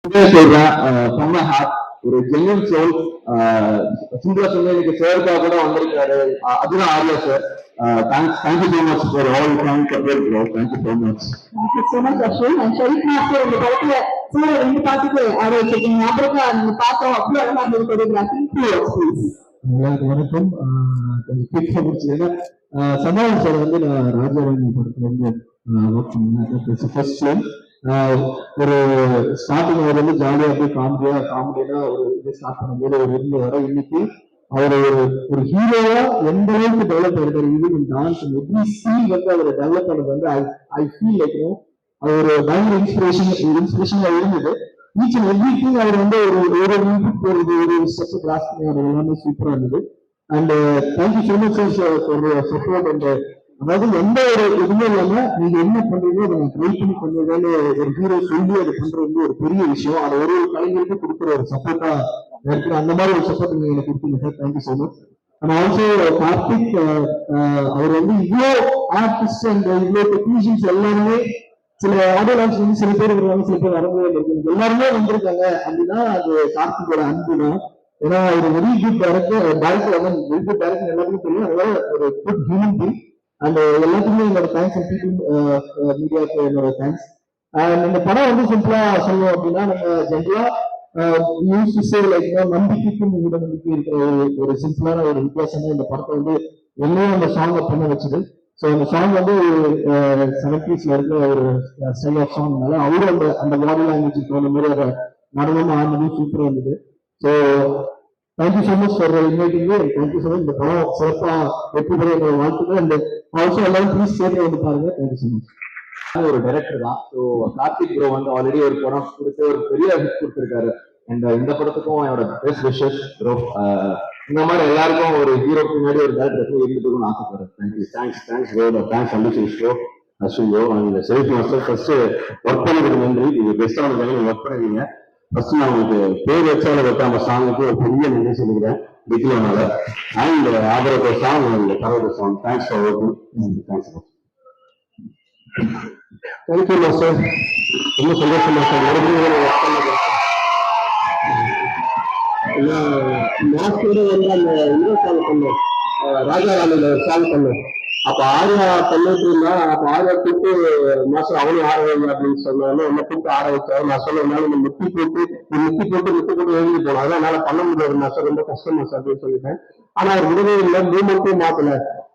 சொல்றேன் from my heart ஒரு genuine soul. சிம்பிளா சொன்ன இன்னைக்கு சேர்க்கா கூட வந்திருக்காரு. அதுதான் Arya sir. Thank you so much for all time support bro. Thank you so much. Thank you so much Ashwin. And Sherif master இந்த படத்துல சூரிய 2 பாட்டுக்கு ஆட வச்சிருக்கீங்க. அப்புறம் நம்ம பார்த்தோம் அவ்வளோ அழகா இருந்தது கொரியோகிராஃபி. எல்லாருக்கும் வணக்கம். கொஞ்சம் குயிக்காக முடிச்சதுன்னா சமாளம் சார் வந்து நான் ராஜாராணி படத்துல வந்து ஒர்க் பண்ணேன். ஃபர்ஸ்ட் ஒரு ஸ்டார்டிங் அவர் வந்து ஜாலியாக போய் காமெடியா ஒரு இது ஸ்டார்ட் பண்ணும்போது ஒரு இருந்து வர இன்னைக்கு அவர் ஒரு ஹீரோவா எந்த அளவுக்கு டெவலப் ஆயிருக்காரு. ஈவன் டான்ஸ் எவ்ரி சீன் வந்து அவர் டெவலப் பண்ணது வந்து ஐ ஃபீல் லைக் அது ஒரு பயங்கர இன்ஸ்பிரேஷனா இருந்தது. ஈச் அண்ட் எவ்ரி திங் அவர் வந்து ஒரு இன்புட் போறது, ஒரு ஸ்டெப் கிளாஸ் பண்ணி எல்லாமே சூப்பரா இருந்தது. And thank you so much for support. And அதாவது எந்த ஒரு இதுவுமே இல்லாம நீங்க என்ன பண்றீங்களோ அதை ட்ரை பண்ணி பண்றதுன்னு ஒரு ஹீரோ சொல்லி அதை பண்றது வந்து ஒரு பெரிய விஷயம். அதை ஒரு கலைஞருக்கு கொடுக்குற ஒரு சப்போர்ட்டா இருக்கிற அந்த மாதிரி ஒரு சப்போர்ட் நீங்க எனக்கு கொடுத்தீங்க sir. Thank you so much. And also Karthik அவர் வந்து இவ்வளோ ஆர்டிஸ்ட் அண்ட் இவ்வளோ டெக்னீஷியன்ஸ் எல்லாருமே சில ஆடியோ லான்ச் வந்து சில பேர் வருவாங்க, சில பேர் வரவே இருக்கு. எல்லாருமே வந்திருக்காங்க அப்படின்னா அது கார்த்திகோட அன்பு தான். ஏன்னா ஒரு very good director very good director எல்லாருக்கும் தெரியும். அதனால ஒரு குட் ஹியூமன் பீங். அண்ட் எல்லாத்துக்குமே என்னோட தேங்க்ஸ். அண்ட் பீப்புள் மீடியாவுக்கு என்னோட தேங்க்ஸ். அண்ட் இந்த படம் வந்து சிம்பிளா சொல்லுவோம் அப்படின்னா நம்ம ஜென்ரலா நம்பிக்கைக்கும் கூட நம்பிக்கை இருக்கிற ஒரு சிம்பிளான ஒரு வித்தியாசமா இந்த படத்தை வந்து என்னையும் அந்த சாங்கை பண்ண வச்சது. ஸோ அந்த சாங் வந்து 70s இருக்கிற ஒரு ஸ்டைல் ஆஃப் சாங்னால அவரும் அந்த பாடி லாங்குவேஜ் தகுந்த மாதிரி அதை நடனமும் ஆனதும் சூப்பராக இருந்தது. So thank you so much for inviting me. Thank you so much. இந்த படம் சிறப்பாக வெற்றி பெற என்னோட வாழ்த்துக்கள். அண்ட் ஆல்சோ எல்லாரும் ப்ளீஸ் சேர்ந்து வந்து பாருங்க. Thank you so much. ஒரு டைரக்டர் தான். ஸோ கார்த்திக் ப்ரோ வந்து ஆல்ரெடி ஒரு படம் கொடுத்து ஒரு பெரிய ஹிட் கொடுத்துருக்காரு. அண்ட் இந்த படத்துக்கும் என்னோட பெஸ்ட் விஷஸ் ப்ரோ. இந்த மாதிரி எல்லாருக்கும் ஒரு ஹீரோக்கு முன்னாடி ஒரு டேரக்டர் இருந்துக்கணும்னு ஆசைப்படுறேன். Thank you. Thanks bro. Thanks ambition show Ashwin bro. அந்த ஷெரீஃப் மாஸ்டர் ஃபர்ஸ்ட் ஒர்க் பண்ணதுக்கு நன்றி. நீங்க பெஸ்டான வேலையை ஒர்க் பண்ணுவீங்க. ஃபர்ஸ்ட் நான் உங்களுக்கு பேர் வச்சால வைக்க அந்த சாங்குக்கு ஒரு பெரிய நன்றி சொல்லிக்கிறேன் விக்ரமால. அண்ட் ஆதரவு சாங் கரோட song. Thanks for working. Thanks. Thank you master. ரொம்ப சந்தோஷம் மாஸ்டர். மாஸ்டரோட வந்து அந்த இன்னொரு சாங் பண்ணோம், ராஜாராணியில ஒரு சாங் பண்ணோம். அப்ப ஆர்யா பண்ணிட்டு இருந்தா, அப்ப ஆர்யா கூப்பிட்டு மாஸ்டர் அவனும் ஆட வைங்க அப்படின்னு சொன்னாலும் என்ன கூப்பிட்டு ஆட வச்சாரு. நான் சொன்னதுனால இந்த முட்டி போட்டு எழுதி போனோம். அதான் என்னால பண்ண முடியாது மாஸ்டர், ரொம்ப கஷ்டம் மாஸ்டர் அப்படின்னு சொல்லிட்டேன். ஆனா அவர் விடவே இல்லை, மூமெண்ட்டும் மாத்தல.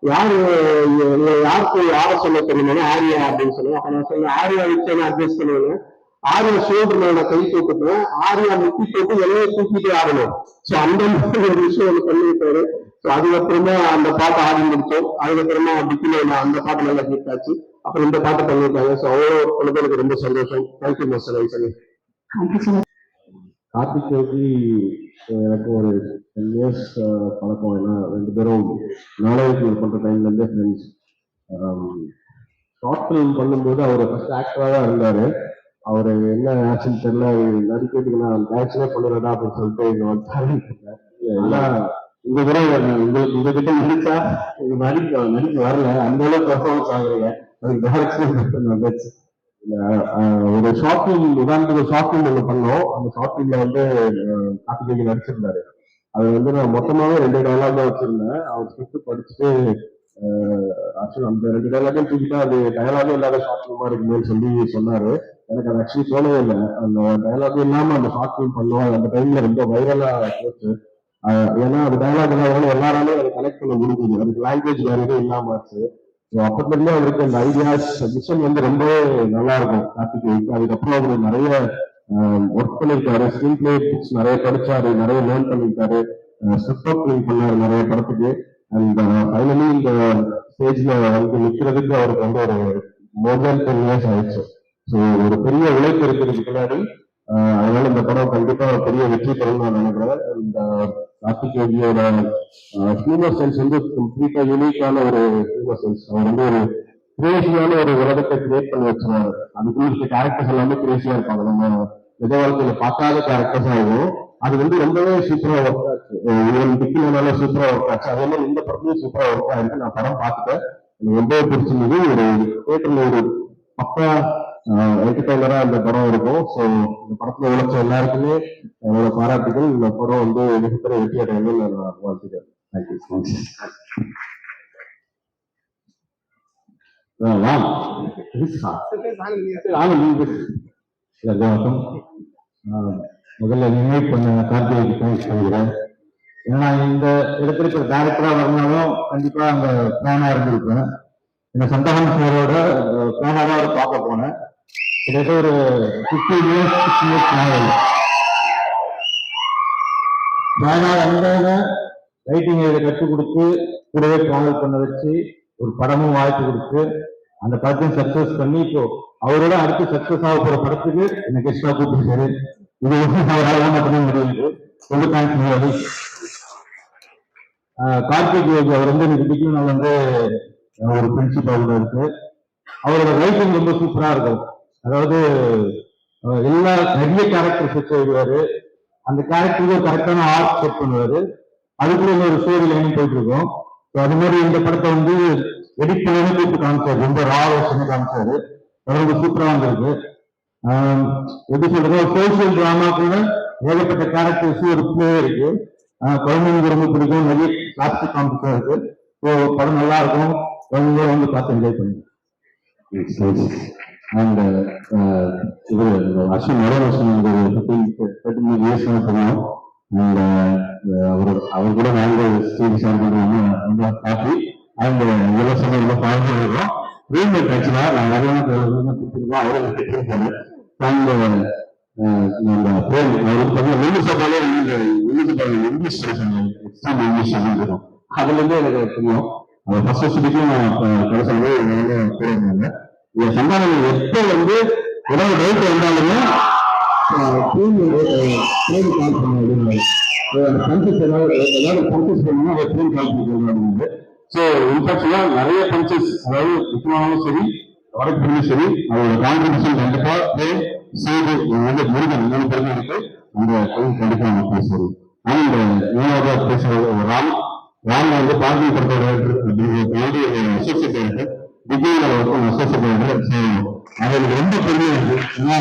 யாருக்கு ஆட சொல்ல தெரியுமா ஆர்யா அப்படின்னு சொல்லுவேன். அப்ப நான் சொன்னேன் ஆர்யா வச்சு அட்ஜஸ்ட் பண்ணுவேன். ஆர்யா ஷோல்டர்ல நான் கை தூக்கிட்டேன், ஆர்யா முட்டி போட்டு எல்லையை தூக்கிட்டு ஆடணும். ஸோ அந்த மாதிரி ஒரு விஷயம் பண்ணிவிட்டாரு. ஸோ அதுக்கப்புறமா அந்த பாட்டை ஆடி முடிச்சோம். அதுக்கப்புறமா பிக்கில அந்த பாட்டு நல்லா ஹிட் ஆச்சு. அப்புறம் இந்த பாட்டை பண்ணிட்டாங்க. ஸோ அவ்வளோ எனக்கு ரொம்ப சந்தோஷம். Thank you master. கார்த்திக் ஜோதி எனக்கு ஒரு 10 years பழக்கம். ஏன்னா 2 பேரும் நாடகத்தில் பண்ற டைம்ல இருந்தே ஃப்ரெண்ட்ஸ். ஷார்ட் ஃபிலிம் பண்ணும்போது அவர் ஃபர்ஸ்ட் ஆக்டரா தான் இருந்தாரு. அவர் என்ன ஆக்ஷன் தெரியல, நடிக்கிறதுக்கு நான் ஆக்ஷனே பண்ணுறதா அப்படின்னு சொல்லிட்டு இங்க வந்தாரு. இந்த தடவை உங்ககிட்ட நடிச்சா நடிக்க வரல, அந்த அளவுக்கு பெர்ஃபார்மன்ஸ் ஆகுறீங்க. அதுக்கு டைரக்ஷன் வந்துச்சு. ஒரு ஷார்ட் ஃபிலிம், உதாரணத்துக்கு ஷார்ட் ஃபிலிம் ஒன்று பண்ணோம். அந்த ஷார்ட் ஃபிலிம்ல வந்து கார்த்திகேயன் நடிச்சிருந்தாரு. அது வந்து நான் மொத்தமாவே 2 டைலாக் தான் வச்சிருந்தேன். அவர் ஸ்கிரிப்ட் படிச்சுட்டு ஆக்சுவலி அந்த 2 டைலாக்கும் தூக்கிட்டா அது டயலாகும் இல்லாத ஷார்ட் ஃபிலிமா இருக்குமேன்னு சொல்லி சொன்னாரு. எனக்கு அது ஆக்சுவலி தோணவே இல்லை. அந்த டயலாகும் இல்லாம அந்த ஷார்ட் ஃபிலிம் பண்ணுவோம். அந்த டைம்ல ரொம்ப வைரலா போச்சு. ஏன்னா அது டயலாக் இல்லாத எல்லாராலையும் அதை கனெக்ட் பண்ண முடியுது. அதுக்கு லாங்குவேஜ் வேற எதுவும் இல்லாம ஆச்சு. அப்பத்துல அவருக்கு அந்த ஐடியாஸ் விஷன் வந்து ரொம்பவே நல்லா இருக்கும் கார்த்திகேயனுக்கு. அதுக்கப்புறம் அவரு நிறைய ஒர்க் பண்ணிருக்காரு. ஸ்கிரீன் பிளே புக்ஸ் நிறைய படிச்சாரு, நிறைய லேர்ன் பண்ணிருக்காரு, ஸ்டெப் அப் பண்ணாரு நிறைய படத்துக்கு. அண்ட் ஃபைனலி இந்த ஸ்டேஜ்ல வந்து நிற்கிறதுக்கு அவருக்கு வந்து ஒரு மோர் தேன் 10 years ஆயிடுச்சு. ஸோ ஒரு பெரிய உழைப்பு இருக்கிறதுக்கு பின்னாடி. அதனால இந்த படம் கண்டிப்பா பெரிய வெற்றி பெறும் நான் நினைக்கிறேன். இந்த கார்த்திகேயனோட ஹியூமர் சென்ஸ் வந்து கம்ப்ளீட்டா யூனிக்கான ஒரு ஹியூமர் சென்ஸ். அவர் வந்து ஒரு கிரேசியான ஒரு உலகத்தை கிரியேட் பண்ணி வச்சிருவாரு. அதுக்குள்ள இருக்க கேரக்டர்ஸ் எல்லாமே கிரேசியா இருப்பாங்க. நம்ம நிஜ வாழ்க்கையில பார்க்காத கேரக்டர்ஸ் ஆகும். அது வந்து ரொம்பவே சூப்பரா ஒர்க் ஆச்சு. பிக்கினால சூப்பரா ஒர்க் ஆச்சு. அதே மாதிரி இந்த படத்துலயும் சூப்பரா ஒர்க் ஆயிருக்கு. நான் படம் பார்த்துட்டேன், எனக்கு ரொம்பவே பிடிச்சிருந்தது. ஒரு தியேட்டர்ல ஒரு பக்கா என்டர்டைனரா இந்த படம் இருக்கும். ஸோ இந்த படத்துல உழைச்ச எல்லாருக்குமே என்னோட பாராட்டுகள். இந்த படம் வந்து மிகப்பெரிய வெற்றி அடையணும்னு நான் வாழ்த்துக்கிறேன். தேங்க்யூ. வணக்கம். முதல்ல இன்வைட் பண்ண கார்த்திகைக்கு தேங்க்ஸ் சொல்கிறேன். ஏன்னா இந்த இடத்துல இப்போ டேரக்டரா வரனாலும் கண்டிப்பா அங்க பிளானா இருந்திருப்பேன். இந்த சந்தானம் சாரோட பிளானா தான் அவர் பார்க்க போனேன். கிட்டத்தட்ட ஒரு 50 இயர்ஸ் 60 இயர்ஸ் பிளானா வந்தவங்க ரைட்டிங் இதை கற்றுக் கொடுத்து கூடவே டிராவல் பண்ண வச்சு ஒரு படமும் வாய்ப்பு கொடுத்து அந்த படத்தையும் சக்சஸ் பண்ணி இப்போ அவரோட அடுத்து சக்சஸ் ஆக போற படத்துக்கு என்ன கெஸ்டா கூப்பிட்டு இது அவரால் மட்டும் முடியுது. ரொம்ப தேங்க்ஸ் முடியாது. கார்த்திக் யோகி அவர் வந்து எனக்கு பிடிக்கும். வந்து ஒரு பிரின்சிபல் இருக்கு. அவரோட ரைட்டிங் ரொம்ப சூப்பரா இருக்கும். அதாவது எல்லா நிறைய கேரக்டர்ஸ் வச்சு எழுதுவாரு. அந்த கேரக்டருக்கு கரெக்டான ஆர்ட் செட் பண்ணுவாரு. அதுக்குள்ள ஒரு ஸ்டோரி லைனும் போயிட்டு இருக்கும். அது மாதிரி இந்த படத்தை வந்து எடிட் பண்ணி கூப்பிட்டு காமிச்சாரு. ரொம்ப ரா வருஷம் காமிச்சாரு. ரொம்ப சூப்பரா வந்திருக்கு. எப்படி சொல்றது, சோசியல் டிராமாக்குள்ள ஏகப்பட்ட கேரக்டர்ஸ் ஒரு பிளே இருக்கு. குழந்தைங்க ரொம்ப பிடிக்கும். நிறைய பிளாஸ்டிக் காமிச்சா இருக்கு. ஸோ படம் நல்லா இருக்கும். குழந்தைங்க வந்து பார்த்து என்ஜாய் பண்ணுங்க. அண்ட் இது அஸ்வின் மரவசன் தெரியும். அண்ட் அவர் கூட நாங்கள் ஸ்டேஜ் ஷேர் பண்ணுவாங்க. ரொம்ப ஹாப்பி. அண்ட் இலவசம் ரொம்ப பாதுகாக்கிறோம். ரூம்மேட் ஆக்சுவலா நான் நிறைய கொடுத்துருக்கோம். அவரை கேட்டிருக்காரு. அண்ட் இங்கிலீஷ் அதுல இருந்து எனக்கு தெரியும். அந்த ஃபர்ஸ்ட் வருஷத்துக்கும் நான் கடைசியில பேருந்தாங்க. சந்தானம் எப்போ வந்து ஏதாவது டவுட் வந்தாலுமே கால் பண்ண அப்படின்னு பஞ்சஸ் ஏதாவது பஞ்சஸ் பண்ணணும் அதை ட்ரெயின் கால் பண்ணி. ஸோ இன்ஃபேக்ட்ல நிறைய பஞ்சஸ், அதாவது விக்ரமாவும் சரி வடக்கு சரி அவரோட கான்ட்ரிபியூஷன் கண்டிப்பா செய்து வந்து முருகன் இன்னொரு பிறகு இருக்கு. அந்த கோயில் கண்டிப்பா நம்ம பேசுவோம். அண்ட் மூணாவது பேசுறது ராம் வந்து பார்ட்டி படத்தோட associate director Vijay associate director. அது எனக்கு ரொம்ப பெருமையா இருக்கு. ஏன்னா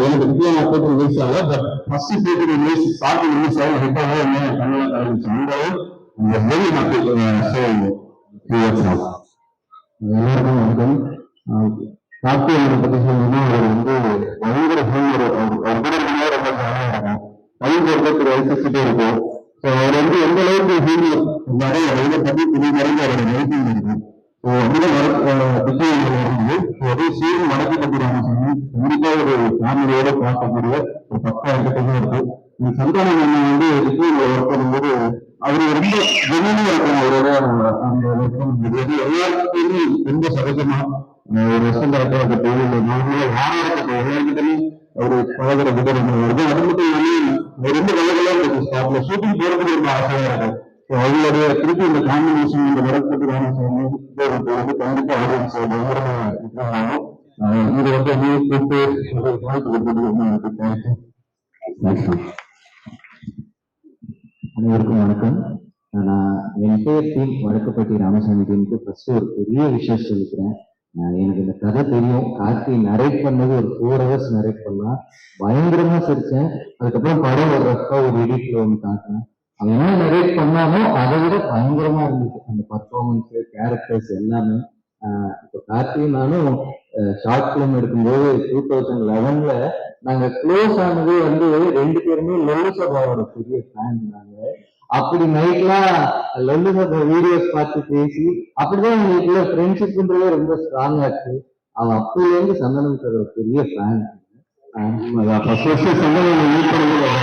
எனக்கு விஜய் போட்டு ரிலீஸ் ஆகல. பட் ஃபர்ஸ்ட் போட்டு ரிலீஸ் ஸ்டார்டிங் ரிலீஸ் ஆகல. ஹெட்டாக தமிழ்நாடு ஆரம்பிச்சு அந்த வெரி ஹாப்பி. எல்லாருக்கும் வணக்கம். கார்த்திகை பத்தி சொல்லணும்னா அவர் வந்து பயங்கர அவர் கூட ரொம்ப ஜாலியாக இருக்கும். பையன் ஒருத்தர் வயசுட்டே இருக்கும். ஸோ அவர் வந்து எந்த அளவுக்கு ஹீரோ நிறைய பத்தி நிறைய அவரோட ரைட்டிங் இருக்கும். ஸோ அந்த விஷயங்கள் இருந்து அதே சீரும் வடக்கு பத்தி ராமசாமி கண்டிப்பா ஒரு ஃபேமிலியோட பார்க்கக்கூடிய ஒரு பக்கா என்டர்டைனா இருக்கு. இந்த சந்தானம் வந்து விஷயங்களை ஒர்க் பண்ணும்போது அவரு ரொம்ப ஜெனியா இருக்கும். அவரோட அந்த ஒர்க் பண்ணும்போது எல்லாருக்குமே ரொம்ப சகஜமா ஒரு ரெஸ்டாரண்டா இருக்கட்டும், இல்லை நார்மலா யாரா இருக்கட்டும், எல்லாருக்கிட்டே ஒரு பழகிற விதம் வருது. அது மட்டும் இல்லாமல் ரொம்ப கலகலா இருக்கு. ஸ்டாப்ல ஷூட்டிங் போறதுக்கு ரொம்ப ஆசையா இருக்கும். அவங்களுடைய திருப்பி இந்த காம்பினேஷன் இந்த வரப்பட்டு வந்து கண்டிப்பா ஆடியன்ஸ் பயங்கரமா இருக்கிறாங்க. இது வந்து நியூஸ் போட்டு வாய்ப்பு கொடுத்தது. அனைவருக்கும் வணக்கம். நான் என் பேர் டீம் வடக்குப்பட்டி ராமசாமி டீமுக்கு ஃபர்ஸ்ட் ஒரு பெரிய விஷயம் சொல்லிக்கிறேன். எனக்கு இந்த கதை தெரியும். கார்த்தி நரேட் பண்ணது ஒரு 4 hours நரேட் பண்ணா பயங்கரமா சிரிச்சேன். அதுக்கப்புறம் படம் ஒரு ரஃபா ஒரு எடிட்ல ஒன்று காட்டினேன். அவன் என்ன நரேட் பண்ணாலும் அதை விட பயங்கரமா இருந்துச்சு அந்த பர்ஃபார்மன்ஸ், கேரக்டர்ஸ் எல்லாமே. இப்போ கார்த்தி நானும் ஷார்ட் பிலிம் எடுக்கும்போது 2011ல நாங்க க்ளோஸ் ஆனது வந்து 2 பேருமே லல்லு சபாவோட பெரிய ஃபேன். நாங்க அப்படி நைட்லாம் லல்லு சபா வீடியோஸ் பார்த்து பேசி அப்படிதான் எங்களுக்குள்ள ஃப்ரெண்ட்ஷிப்ன்றதே ரொம்ப ஸ்ட்ராங் ஆச்சு. அவன் அப்பையில இருந்து சந்தனம் சார் ஒரு பெரிய ஃபேன். சந்தனம் மீட் பண்ணும்போது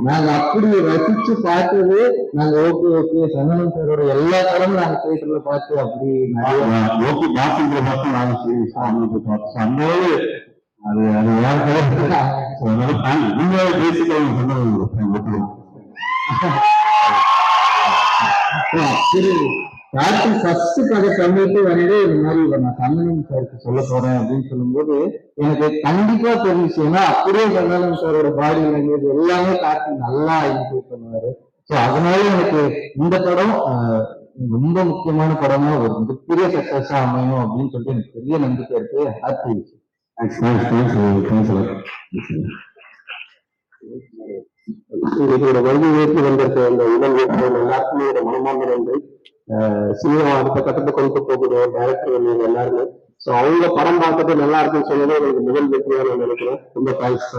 நாங்க அப்படி ரசிச்சு பார்த்தது. நாங்க ஓகே சந்தனம் சாரோட எல்லா படமும் நாங்க தியேட்டர்ல பார்த்து அப்படி ஓகே பாசுங்கிற மட்டும் நாங்க அந்த அது அது வேற பேசிக்கா கார்த்தி ஃபர்ஸ்ட் கதை பண்ணிட்டு வந்து இந்த மாதிரி நான் சந்தனம் சாருக்கு சொல்ல போறேன் அப்படின்னு சொல்லும்போது எனக்கு கண்டிப்பா தெரிஞ்சிச்சு. ஏன்னா அப்படியே சந்தனம் சாரோட பாடி லாங்குவேஜ் எல்லாமே கார்த்தி நல்லா இம்ப்ரூவ் பண்ணுவாரு. ஸோ அதனால எனக்கு இந்த படம் ரொம்ப முக்கியமான படமா ஒரு மிகப்பெரிய சக்சஸா அமையும் அப்படின்னு சொல்லிட்டு எனக்கு பெரிய நம்பிக்கை இருக்கு. ஹாப்பி. எங்களோட வருகை ஏற்றி வந்திருக்க அந்த இளம் இயக்குனர் எல்லாருக்குமே ஒரு மனமார்ந்த நன்றி. சினிமா அடுத்த கட்டத்தை கொண்டு போகிற டைரக்டர் நீங்க எல்லாருமே. ஸோ அவங்க படம் பார்த்துட்டு நல்லா இருக்குன்னு சொன்னதே எனக்கு முதல் வெற்றியா நான் நினைக்கிறேன். ரொம்ப தேங்க்ஸ்.